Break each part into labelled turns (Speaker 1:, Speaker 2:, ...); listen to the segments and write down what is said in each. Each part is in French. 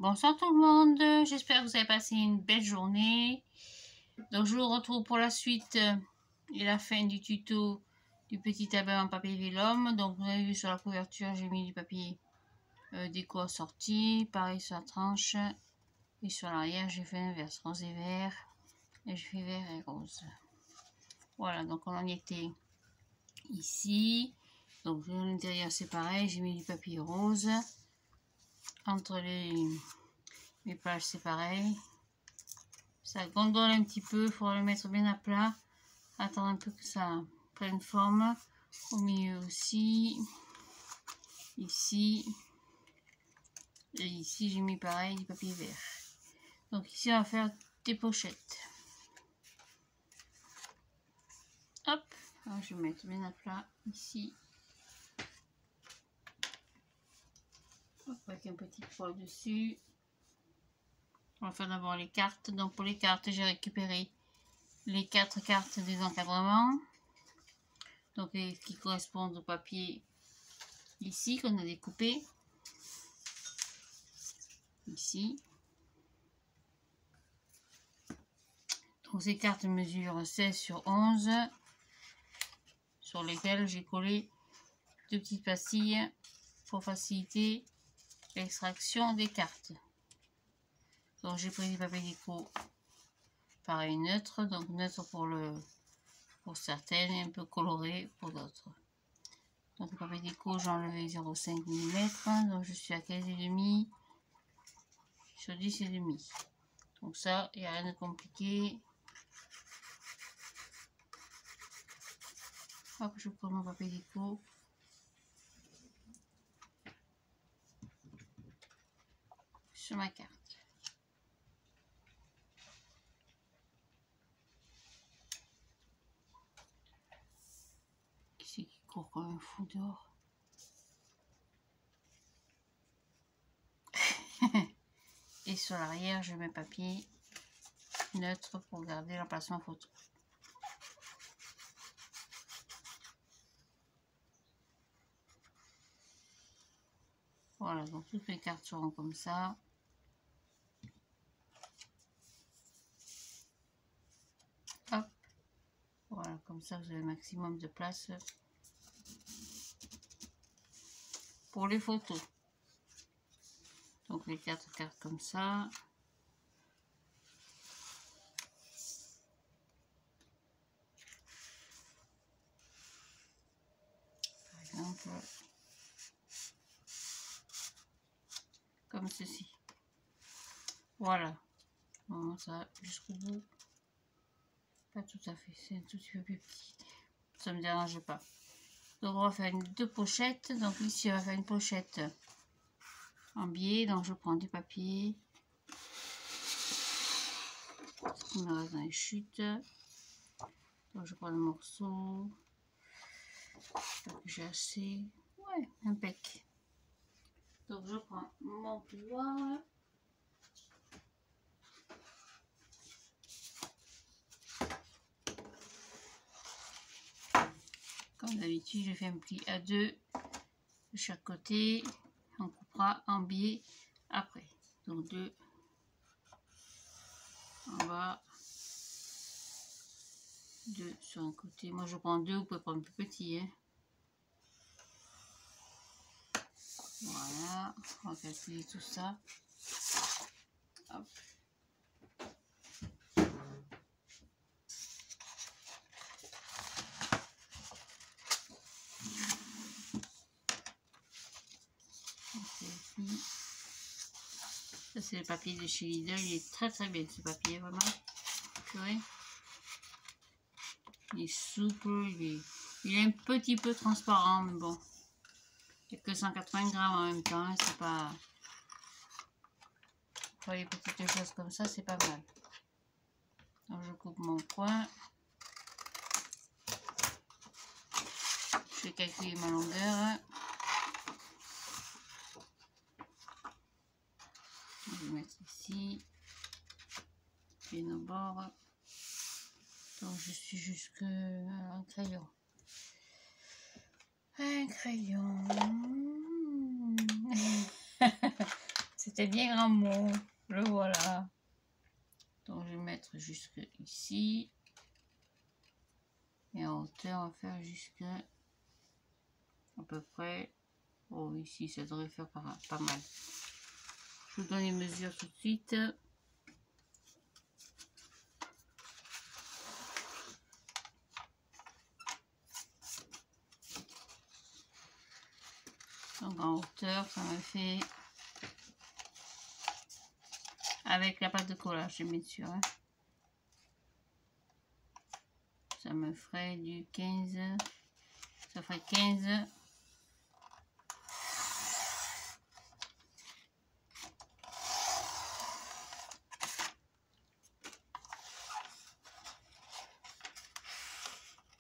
Speaker 1: Bonsoir tout le monde, j'espère que vous avez passé une belle journée. Donc je vous retrouve pour la suite et la fin du tuto du petit tabac en papier vélum. Donc vous avez vu sur la couverture, j'ai mis du papier déco assorti, pareil sur la tranche. Et sur l'arrière, j'ai fait l'inverse, rose et vert. Et je fais vert et rose. Voilà, donc on en était ici. Donc à l'intérieur c'est pareil, j'ai mis du papier rose. Entre les pages c'est pareil. Ça gondole un petit peu, il faudra le mettre bien à plat. Attendre un peu que ça prenne forme. Au milieu aussi. Ici. Et ici j'ai mis pareil du papier vert. Donc ici on va faire des pochettes. Hop, alors, je vais mettre bien à plat ici. Hop, avec un petit poil dessus. On va faire d'abord les cartes. Donc pour les cartes, j'ai récupéré les 4 cartes des encadrements. Donc qui correspondent au papier ici qu'on a découpé. Ici. Donc ces cartes mesurent 16 sur 11 sur lesquelles j'ai collé 2 petites pastilles pour faciliter l'extraction des cartes. Donc j'ai pris du papier déco pareil neutre, donc neutre pour certaines et un peu coloré pour d'autres. Donc le papier déco j'ai enlevé 0,5 mm, donc je suis à 15,5 sur 10,5. Donc ça, il n'y a rien de compliqué. Hop, je prends mon papier déco. Sur ma carte. Qui c'est qui court comme un fou dehors? Et sur l'arrière, je mets papier neutre pour garder l'emplacement photo. Voilà, donc toutes les cartes seront comme ça. Hop. Voilà, comme ça vous avez le maximum de place pour les photos. Donc les 4 cartes comme ça. Par exemple, comme ceci. Voilà. On ça jusqu'au bout. Pas tout à fait, c'est un tout petit peu plus petit. Ça ne me dérange pas. Donc on va faire deux pochettes. Donc ici on va faire une pochette en biais. Donc je prends du papier. Ce qui me reste dans les chutes. Donc je prends le morceau. J'espère que j'ai assez. Ouais, impec. Donc je prends mon pouvoir. Comme d'habitude, je fais un pli à 2 de chaque côté. On coupera en biais après. Donc 2 en bas, 2 sur un côté. Moi je prends 2, vous pouvez prendre plus petit. Hein. Voilà, on va calculer tout ça. Hop. Ça c'est le papier de chez Lidl, il est très très bien ce papier, vraiment. Purée. Il est souple, il est un petit peu transparent, mais bon. Il n'y a que 180 grammes en même temps, hein, c'est pas... Pour les petites choses comme ça, c'est pas mal. Donc je coupe mon coin. Je vais calculer ma longueur. Je vais mettre ici. Bien au bord. Donc je suis jusque un crayon. Un crayon. C'est C'était bien grand mot. Le voilà. Donc je vais mettre jusque ici. Et en hauteur, on va faire jusque à peu près. Oh, ici, ça devrait faire pas mal. Je vous donne les mesures tout de suite. Donc en hauteur, ça me fait, avec la pâte de collage, je vais mettre sûr, hein, ça me ferait du 15, ça ferait 15.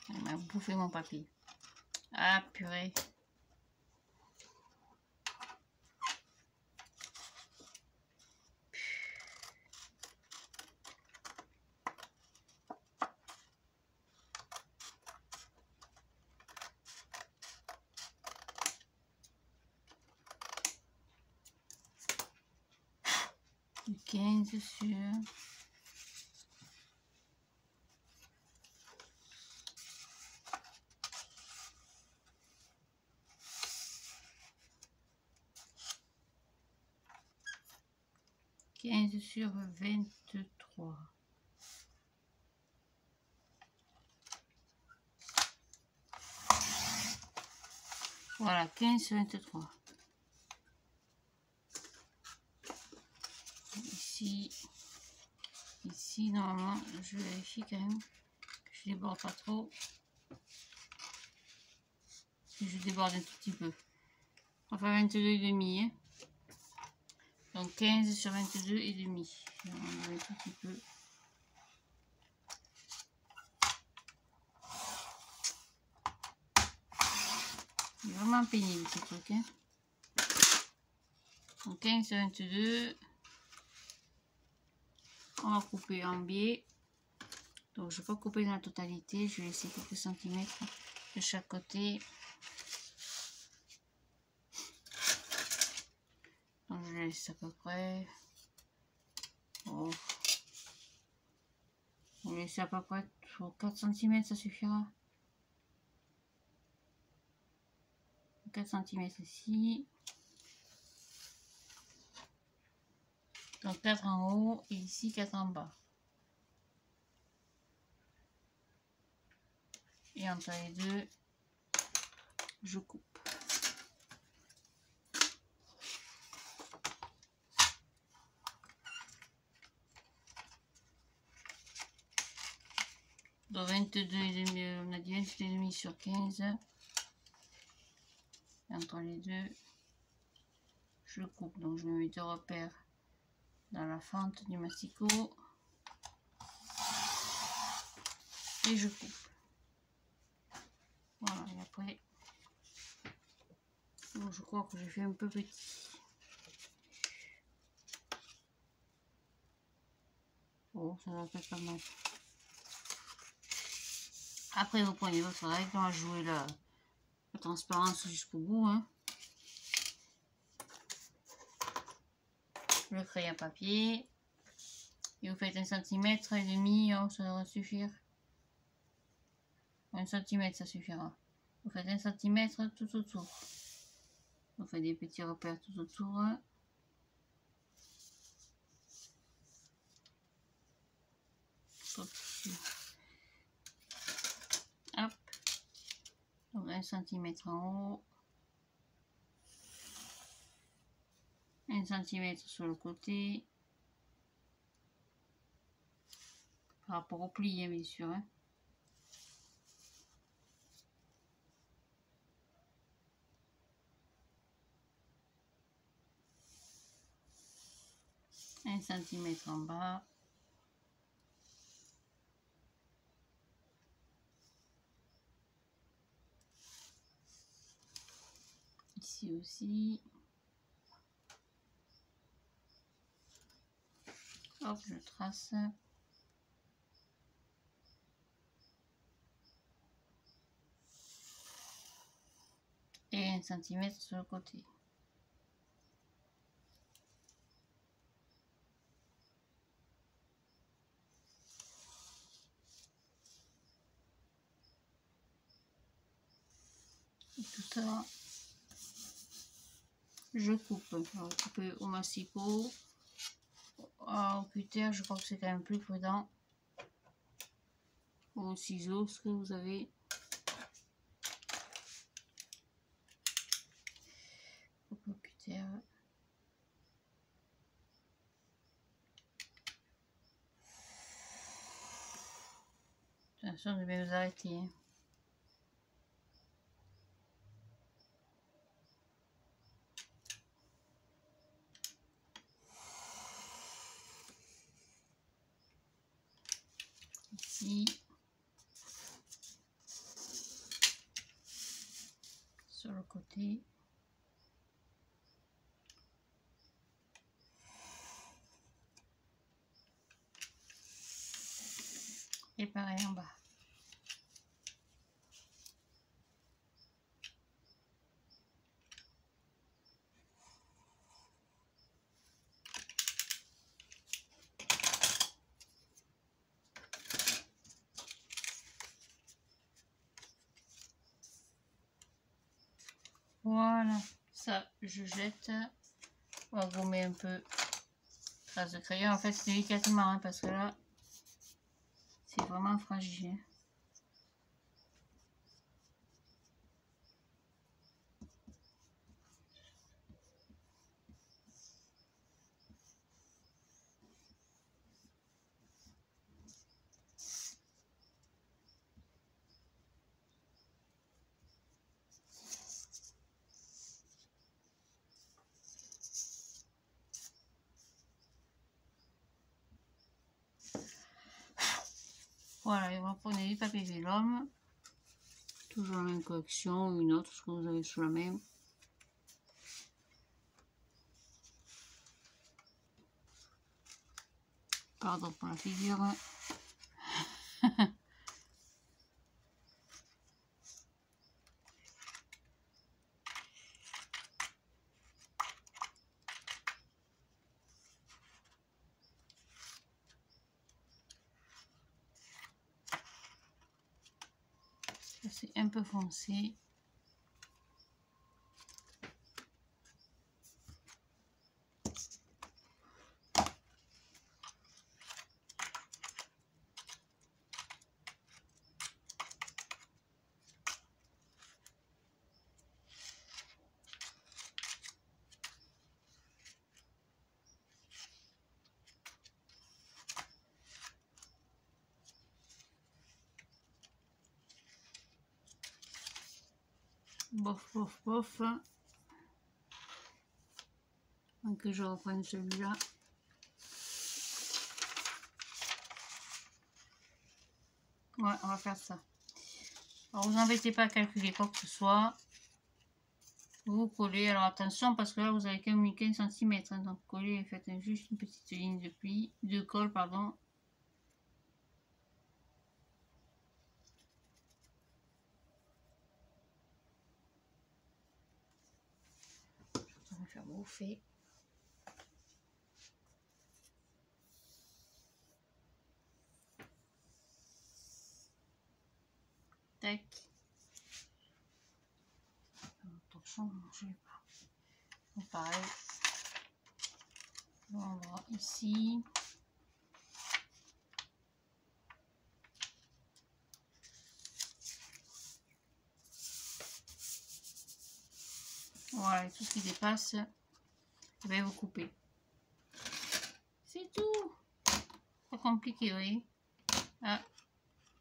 Speaker 1: Il m'a bouffé mon papier. Ah purée. Du 15 sur 15 sur 23. Voilà, 15 sur 23. Ici, normalement, je vérifie quand même que je déborde pas trop. Si je déborde un tout petit peu. On va faire 22,5. Hein. Donc 15 sur 22,5. Je vais enlever un tout petit peu. C'est vraiment pénible ce truc. Hein. Donc 15 sur 22. On va couper en biais. Donc je ne vais pas couper dans la totalité. Je vais laisser quelques centimètres de chaque côté. Donc je laisse à peu près. Oh. On laisse à peu près 4 cm, ça suffira. 4 cm ici. Donc 4 en haut et ici 4 en bas. Et entre les deux, je coupe. Donc 22,5, on a dit 22,5 sur 15. Et entre les deux, je coupe. Donc je me mets 2 repères dans la fente du masticot. Et je coupe. Voilà, et après, bon, je crois que j'ai fait un peu petit. Oh, ça va faire pas mal. Après, vous prenez votre règle, on va jouer la transparence jusqu'au bout. Hein. Le crayon papier. Et vous faites 1,5 cm, oh, ça devrait suffire. 1 cm, ça suffira. Vous faites 1 cm tout autour. Vous faites des petits repères tout autour. Hop. Donc 1 cm en haut. 1 cm sur le côté. Par rapport au pli, hein, bien sûr. Hein. Un centimètre en bas. Ici aussi. Hop, je trace. Et 1 cm sur le côté. tout ça, je coupe. Je vais couper au massicot, au cutter, je crois que c'est quand même plus prudent, au ciseau, ce que vous avez. Au cutter. Attention, je vais vous arrêter. Ici. Sur le côté. Et pareil en bas. Voilà, ça je jette. On va gommer un peu trace de crayon. En fait, c'est délicatement hein, parce que là, c'est vraiment fragile. Voilà, et on va prendre du papier vélum. Toujours la même collection ou une autre, ce que vous avez sous la main. Pardon pour la figure. C'est un peu foncé. Bof, bof, bof. Donc je reprenne celui-là. Ouais, on va faire ça. Alors vous embêtez pas à calculer quoi que ce soit. Vous collez. Alors attention parce que là vous avez quand même 15 cm. Hein, donc collez et faites juste une petite ligne de pli, de colle, pardon. Je vais me faire bouffer. Tac. Attention, je ne pas. Donc, pareil. On va ici. Voilà, et tout ce qui dépasse, je vais vous couper. C'est tout. Pas compliqué, oui. Ah,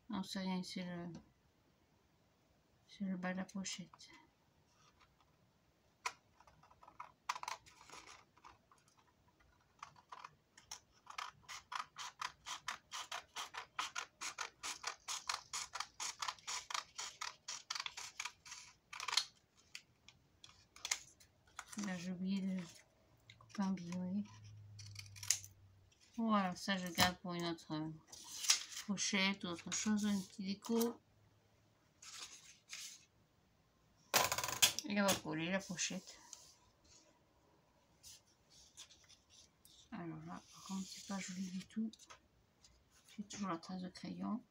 Speaker 1: non, c'est rien, c'est le bas de la pochette. Là, j'ai oublié de couper en billet. Voilà, ça je garde pour une autre pochette ou autre chose, un petit déco. Et on va coller la pochette. Alors là, par contre, c'est pas joli du tout. J'ai toujours la trace de crayon.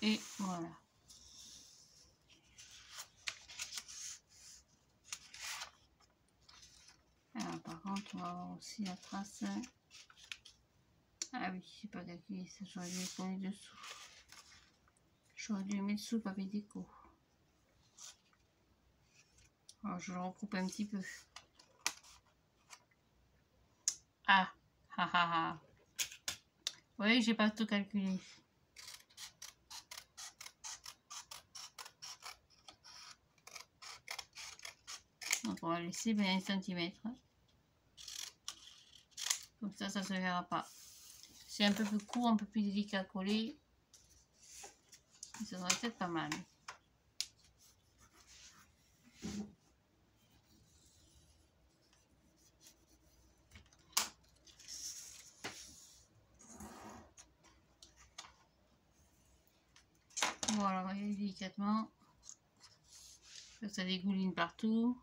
Speaker 1: Et voilà. Alors par contre, on va avoir aussi la trace. Ah oui, j'ai pas calculé ça, j'aurais dû coller dessous. J'aurais dû mettre sous le papier déco. Alors je le recoupe un petit peu. Ah, ah, ah, ah. Oui, j'ai pas tout calculé. Donc on va laisser 20 cm. Comme ça se verra pas. C'est un peu plus court, un peu plus délicat à coller. Ça devrait être pas mal. Voilà, voyez délicatement. Ça dégouline partout.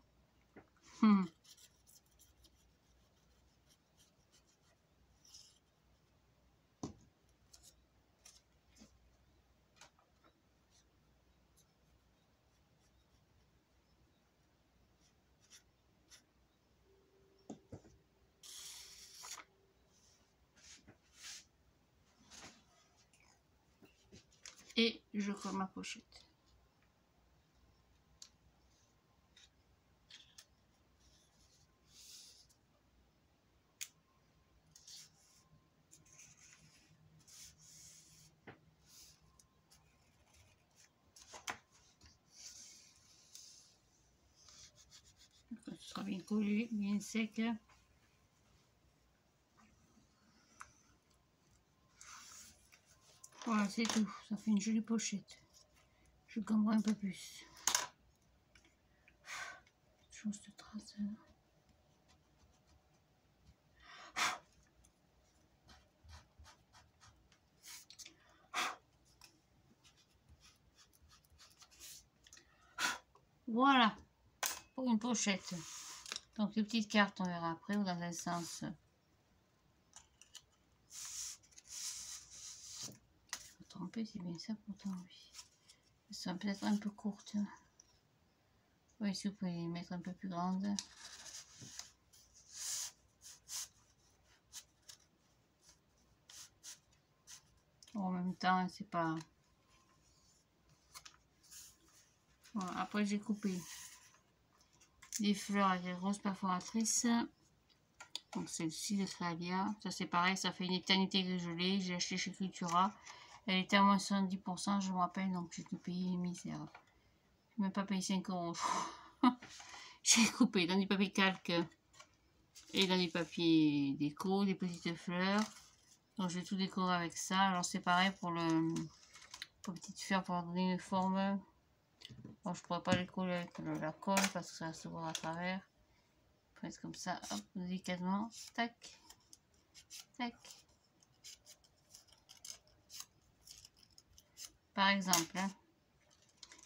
Speaker 1: Et je colle ma pochette. Ce sera bien collé, bien sec. Voilà, c'est tout. Ça fait une jolie pochette. Je gommerai un peu plus. Chose de trace. Voilà, pour une pochette. Donc les petites cartes, on verra après, ou dans un sens. Tromper, c'est bien ça pourtant, oui. Elles sont peut-être un peu courtes. Oui, si vous pouvez les mettre un peu plus grandes. En même temps, c'est pas... Voilà, après j'ai coupé des fleurs avec des grosses perforatrices. Donc celle-ci de Flavia. Ça c'est pareil, ça fait une éternité que je l'ai. J'ai acheté chez Cultura. Elle était à moins 70%, je me rappelle, donc j'ai tout payé, misère. Je n'ai même pas payé 5 €. J'ai coupé dans du papier calque et dans du papier déco, des petites fleurs. Donc je vais tout décorer avec ça. Alors c'est pareil pour les petites fleurs pour leur donner une forme. Bon, je pourrais pas les coller avec la colle parce que ça va se voir à travers. Presque comme ça, hop, délicatement, tac, tac. Par exemple, hein.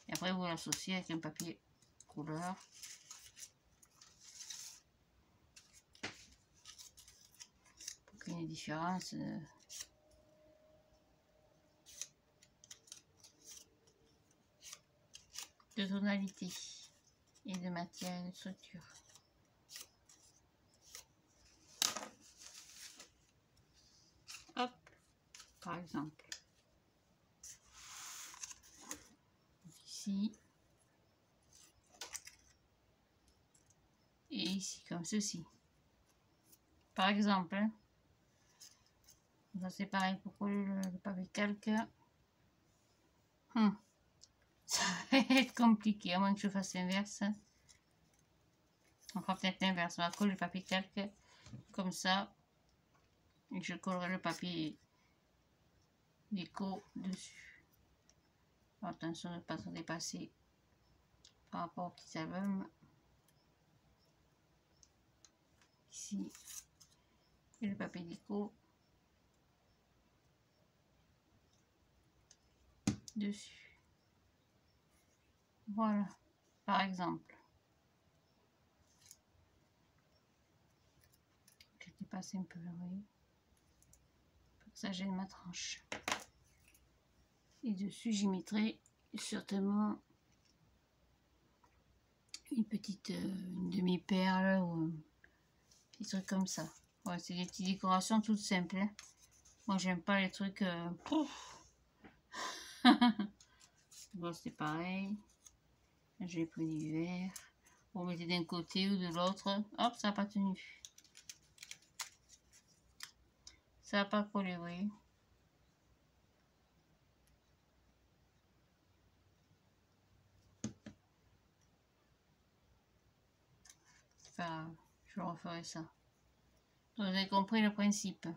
Speaker 1: Et après vous l'associez avec un papier couleur. Pour qu'il y ait une différence. De tonalité et de matière et de structure. Hop, par exemple. Ici. Et ici, comme ceci. Par exemple. Hein. Ça c'est pareil pour coller le papier calque. Ça va être compliqué, à moins que je fasse l'inverse. On fera peut-être l'inverse. On va coller le papier calque comme ça. Et je collerai le papier déco dessus. Attention de ne pas se dépasser par rapport au petit album. Ici. Et le papier déco dessus. Voilà, par exemple. Je dépasse un peu, vous voyez. Pour que ça gêne ma tranche. Et dessus, j'y mettrai certainement une petite une demi-perle ou des trucs comme ça. Ouais, c'est des petites décorations toutes simples. Hein. Moi, j'aime pas les trucs... Bon, c'est pareil. J'ai pris du vert. Vous mettez d'un côté ou de l'autre. Hop, ça n'a pas tenu. Ça n'a pas collé, oui. Enfin, je referai ça. Donc, vous avez compris le principe.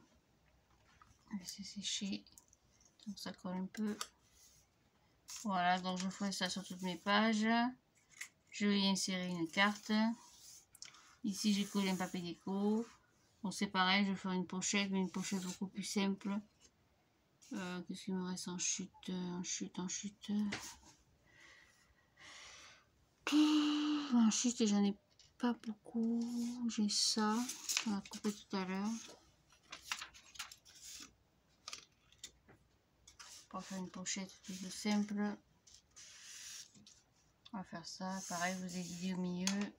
Speaker 1: Laissez sécher. Donc, ça colle un peu. Voilà, donc je ferai ça sur toutes mes pages. Je vais y insérer une carte. Ici, j'ai collé un papier déco. Bon, c'est pareil, je vais faire une pochette, mais une pochette beaucoup plus simple. Qu'est-ce qu'il me reste en chute, en chute, en chute. En chute, j'en ai pas beaucoup. J'ai ça, on a coupé tout à l'heure. Pour faire une pochette plus simple. On va faire ça. Pareil, vous aiguillez au milieu.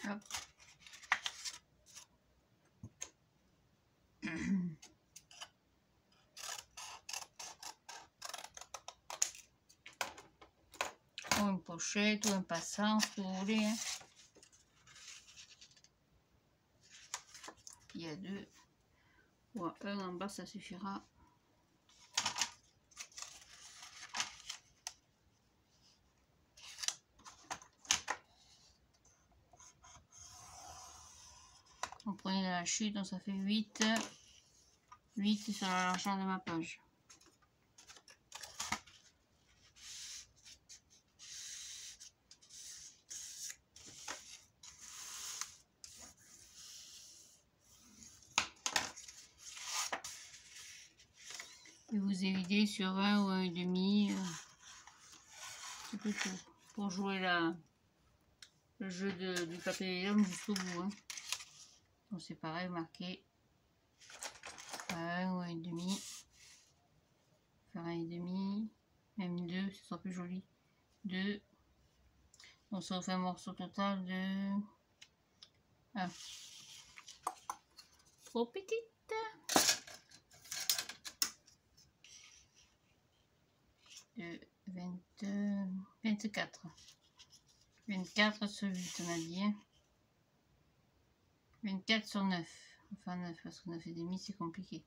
Speaker 1: Hop. Ou une pochette ou un passant, si vous voulez. Hein. Il y a deux. Ou un en bas, ça suffira. On prenait de la chute, donc ça fait 8. 8 sur la largeur de ma page. Et vous évidez sur 1 ou 1,5. C'est tout pour jouer le jeu du papier vélum jusqu'au bout. Hein. Donc c'est pareil, marqué 1 ou 1,5. Faire 1,5. Même 2, ce sera plus joli. 2. Donc ça vous fait un morceau total de 1. Trop petite. De 24. 24 sur 8, on a dit. 24 sur 9. Enfin 9, parce que 9,5 c'est compliqué.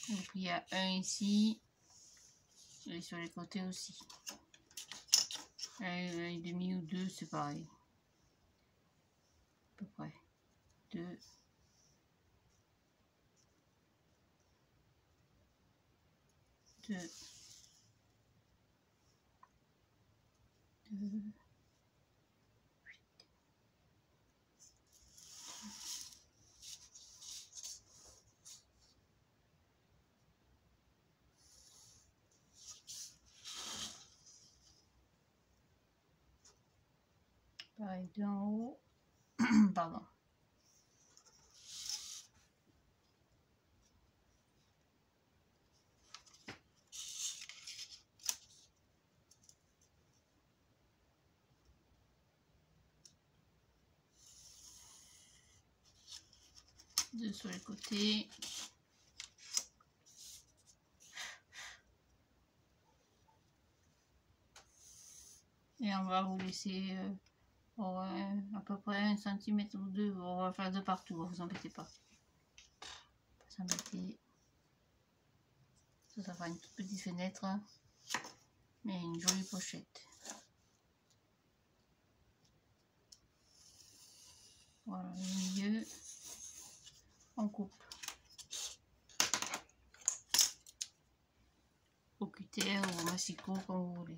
Speaker 1: Donc il y a 1 ici. Et sur les côtés aussi. 1,5 ou 2, c'est pareil. À peu près. 2. 2. 2. Pareil d'en haut. Pardon. Deux sur les côtés. Et on va vous laisser à peu près 1 cm ou 2. On va faire de partout, vous embêtez pas. Pas s'embêter. Ça fera une toute petite fenêtre. Mais une jolie pochette. Voilà, le milieu. On coupe. Au cutter ou au massicot, comme vous voulez.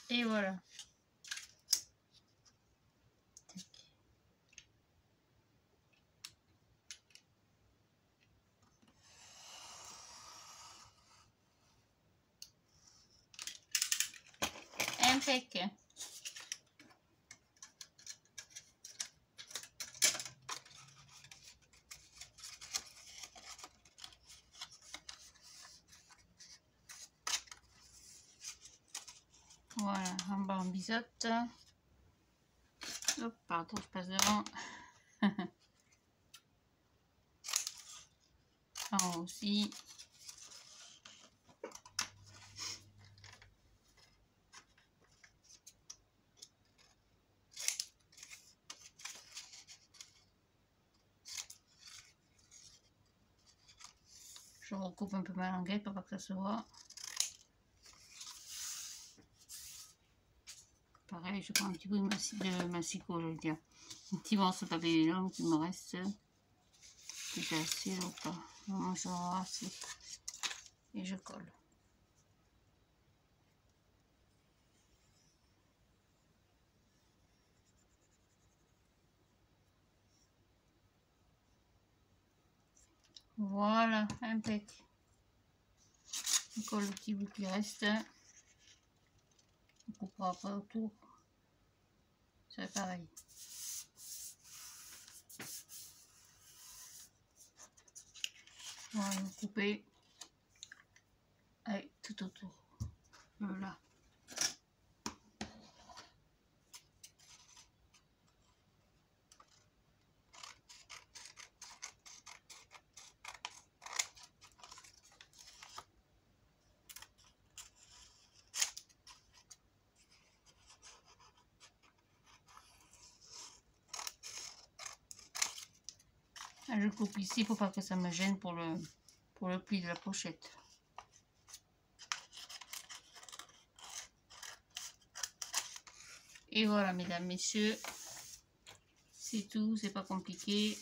Speaker 1: Et voilà. Impec. Voilà, en bas en biseaute. Hop, pardon, je passe devant. En haut aussi. Je recoupe un peu ma languette pour pas que ça se voit. Pareil, je prends un petit peu de massicot, je veux dire. Un petit morceau de papier vélum qui me reste. Que j'ai assez ou pas. Normalement, j'en aurai assez. Et je colle. Voilà, impec. On colle le petit bout qui reste. On coupera après autour. C'est pareil. Voilà, couper. Allez, tout autour. Voilà. Je coupe ici pour pas que ça me gêne pour le pli de la pochette. Et voilà, mesdames, messieurs, c'est tout, c'est pas compliqué.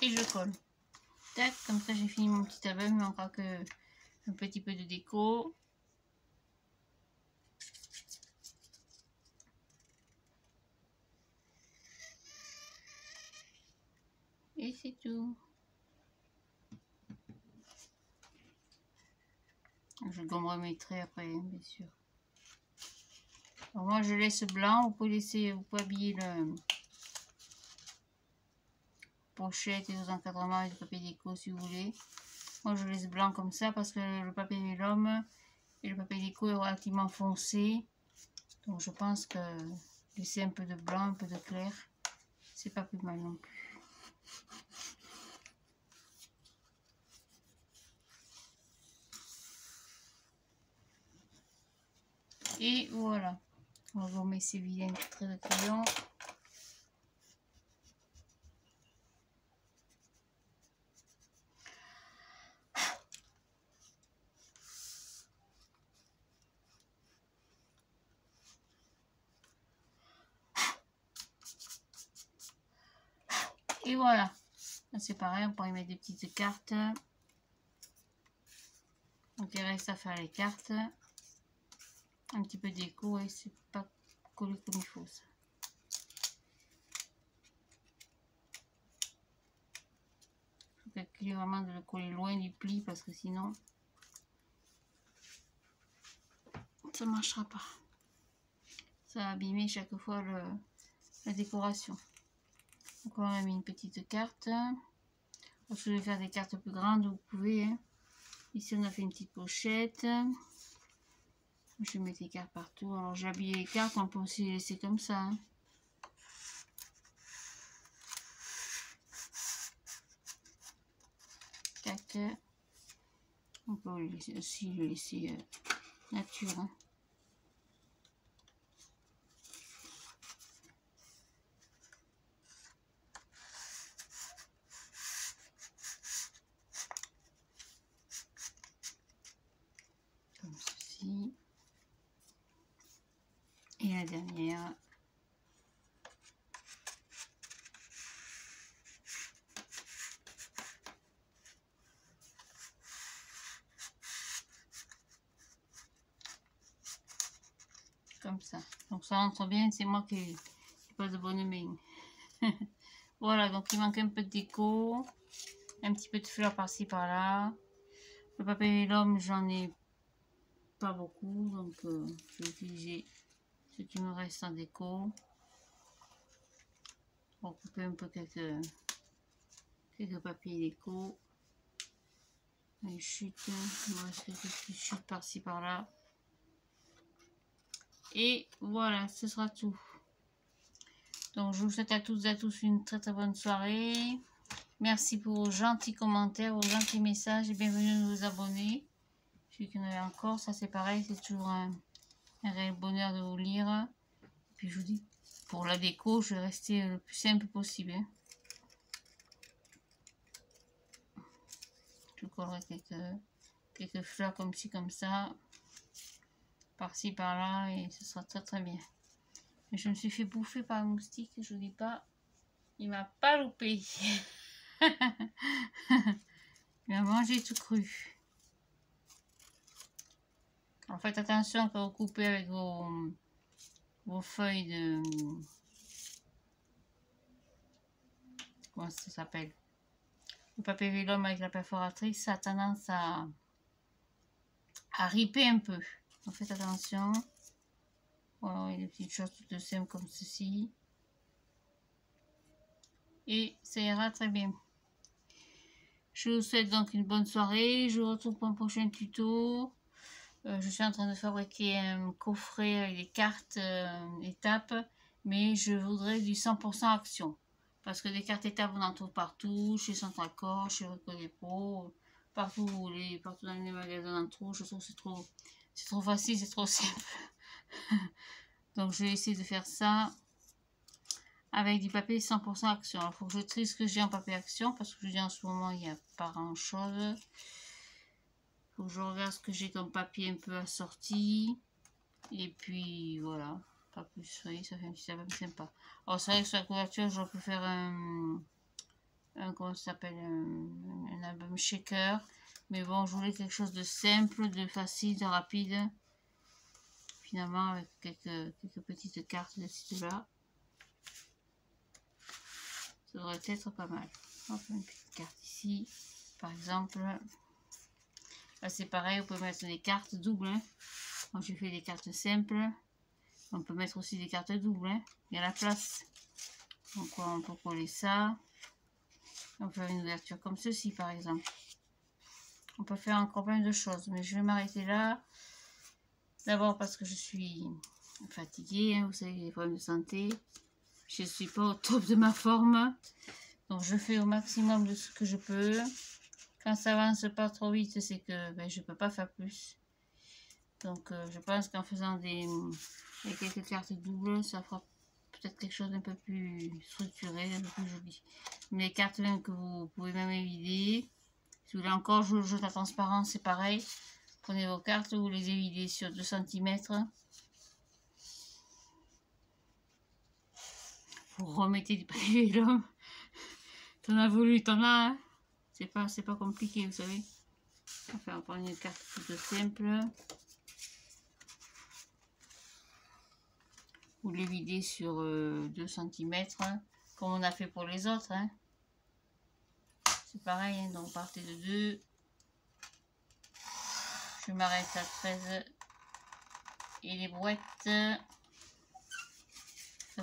Speaker 1: Et je colle. Tac, comme ça j'ai fini mon petit album, il me manquera que un petit peu de déco. Et c'est tout. Je gommerai mes traits après, bien sûr. Alors moi je laisse blanc, vous pouvez habiller le pochette et les encadrements avec du papier déco si vous voulez. Moi je laisse blanc comme ça parce que le papier vélum et le papier déco est relativement foncé. Donc je pense que laisser un peu de blanc, un peu de clair, c'est pas plus mal non plus. Et voilà. On va gommer ces vilains traits de crayon. Et voilà. C'est pareil, on pourrait mettre des petites cartes. Donc il reste à faire les cartes. Un petit peu d'écho et c'est pas collé comme il faut ça. Il faut calculer vraiment de le coller loin du pli parce que sinon ça ne marchera pas. Ça va abîmer chaque fois la décoration. Donc on a mis une petite carte. Si vous voulez faire des cartes plus grandes, vous pouvez. Hein. Ici on a fait une petite pochette. Je mets des cartes partout. Alors j'ai habillé les cartes, on peut aussi les laisser comme ça. Hein. Tac. On peut aussi le laisser nature. Hein. Comme ceci. la dernière. Comme ça. Donc ça rentre bien, c'est moi qui n'ai pas de bonne main. Voilà, donc il manque un peu de déco. Un petit peu de fleurs par-ci par-là. Le papier vélum, j'en ai pas beaucoup, donc je vais utiliser ce qui me reste en déco. Pour couper un peu quelques papiers déco. Une chute, il me reste quelques petites chutes par-ci par-là. Et voilà, ce sera tout. Donc je vous souhaite à toutes et à tous une très très bonne soirée. Merci pour vos gentils commentaires, vos gentils messages et bienvenue à vous abonner. Celui qui en avait encore, ça c'est pareil, c'est toujours un réel bonheur de vous lire. Et puis je vous dis, pour la déco, je vais rester le plus simple possible. Hein. Je collerai quelques fleurs comme ci, comme ça, par-ci, par-là, et ce sera très très bien. Mais je me suis fait bouffer par un moustique, je vous dis pas, il m'a pas loupé. Il m'a mangé tout cru. Alors faites attention quand vous coupez avec vos feuilles de... Comment ça s'appelle? Le papier vélum avec la perforatrice, ça a tendance à riper un peu. Donc faites attention. Voilà, il y a des petites choses toutes simples comme ceci. Et ça ira très bien. Je vous souhaite donc une bonne soirée. Je vous retrouve pour un prochain tuto. Je suis en train de fabriquer un coffret avec des cartes étapes. Mais je voudrais du 100% action. Parce que des cartes étapes, on en trouve partout. Chez Centracor, chez Rico Dépôt. Partout où vous voulez. Partout dans les magasins, on en trouve. Je trouve que c'est trop facile, c'est trop simple. Donc je vais essayer de faire ça avec du papier 100% action. Il faut que je trie ce que j'ai en papier action parce que je dis en ce moment il n'y a pas grand chose. Il faut que je regarde ce que j'ai comme papier un peu assorti. Et puis voilà, pas plus. Vous voyez, ça fait un petit album sympa. Alors c'est vrai que sur la couverture, j'aurais pu faire comment ça s'appelle, un album shaker. Mais bon, je voulais quelque chose de simple, de facile, de rapide. Finalement, avec quelques petites cartes de ce là. Ça devrait être pas mal. Hop, une petite carte ici, par exemple. Là, c'est pareil, on peut mettre des cartes doubles. Hein. Moi, j'ai fait des cartes simples. On peut mettre aussi des cartes doubles. Hein. Il y a la place. Donc, on peut coller ça. On peut faire une ouverture comme ceci, par exemple. On peut faire encore plein de choses. Mais je vais m'arrêter là. D'abord parce que je suis fatiguée. Hein. Vous savez, j'ai des problèmes de santé. Je ne suis pas au top de ma forme. Donc, je fais au maximum de ce que je peux. Quand ça avance pas trop vite, c'est que je ne peux pas faire plus. Donc, je pense qu'en faisant quelques cartes doubles, ça fera peut-être quelque chose d'un peu plus structuré, un peu plus joli. Mais les cartes même que vous pouvez même évider. Si vous voulez encore jouer le jeu de la transparence, c'est pareil. Prenez vos cartes, vous les évidez sur 2 cm. Vous remettez du papier vélum. T'en as voulu, t'en as. Hein. C'est pas compliqué, vous savez. Enfin, on prend une carte toute simple. Vous les videz sur 2 cm, hein, comme on a fait pour les autres. Hein. C'est pareil, hein, donc partez de 2. Je m'arrête à 13. Et les brouettes, ça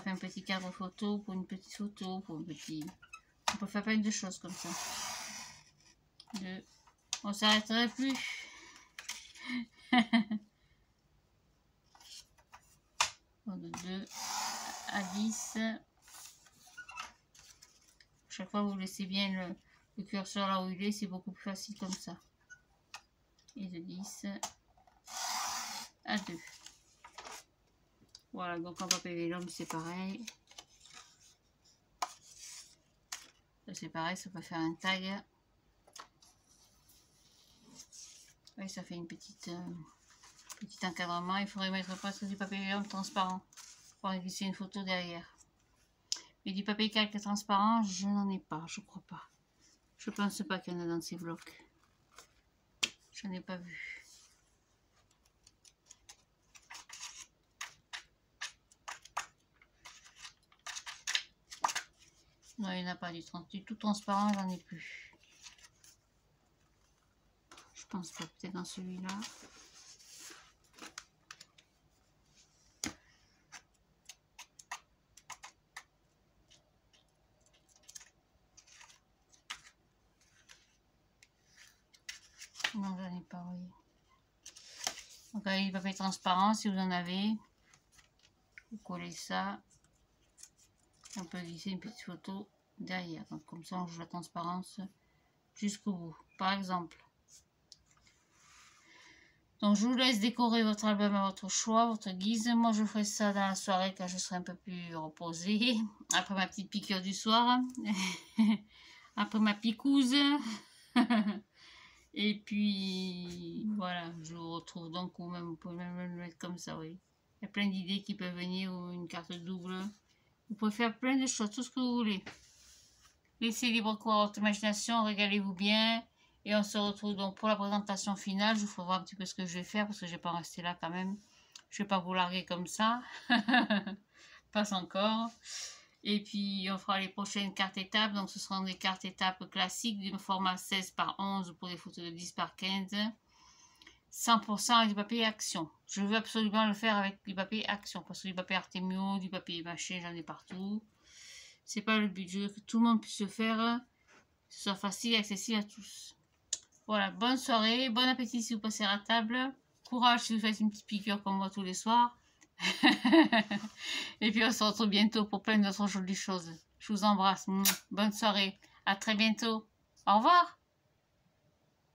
Speaker 1: fait un petit cadre photo pour une petite photo, pour un petit... On peut faire plein de choses comme ça. On s'arrêterait plus. De 2 à 10. Chaque fois, vous laissez bien le curseur là où il est, c'est beaucoup plus facile comme ça. Et de 10 à 2. Voilà, donc en papier vélum, c'est pareil. C'est pareil, ça peut faire un tag. Oui, ça fait une petit encadrement. Il faudrait mettre presque du papier vélum transparent. pour glisser une photo derrière. Mais du papier calque transparent, je n'en ai pas, je crois pas. Je pense pas qu'il y en a dans ces blocs. Je n'en ai pas vu. Non, il n'y en a pas du tout transparent, j'en ai plus. Je pense pas, peut-être dans celui-là. Non, j'en ai pas, oui. Donc avec du papier transparent, si vous en avez, vous collez ça. On peut glisser une petite photo derrière. Donc comme ça, on joue la transparence jusqu'au bout. Par exemple. Donc je vous laisse décorer votre album à votre choix, votre guise. Moi, je ferai ça dans la soirée quand je serai un peu plus reposée. Après ma petite piqûre du soir. Après ma picouse. Et puis, voilà, je vous retrouve donc, ou même, vous pouvez même le mettre comme ça, oui. Il y a plein d'idées qui peuvent venir, ou une carte double. Vous pouvez faire plein de choses, tout ce que vous voulez. Laissez libre cours à votre imagination, régalez-vous bien. Et on se retrouve donc pour la présentation finale. Je vous ferai voir un petit peu ce que je vais faire, parce que je ne vais pas en rester là quand même. Je ne vais pas vous larguer comme ça. Pas encore. Et puis, on fera les prochaines cartes étapes. Donc, ce seront des cartes étapes classiques du format 16 par 11 pour des photos de 10 par 15. 100% avec du papier Action. Je veux absolument le faire avec du papier Action. Parce que du papier Artemio, du papier mâché, j'en ai partout. C'est pas le but. Je veux que tout le monde puisse le faire. Que ce soit facile et accessible à tous. Voilà, bonne soirée. Bon appétit si vous passez à la table. Courage si vous faites une petite piqûre comme moi tous les soirs. Et puis on se retrouve bientôt pour plein d'autres jolies choses. Je vous embrasse. Bonne soirée. À très bientôt. Au revoir.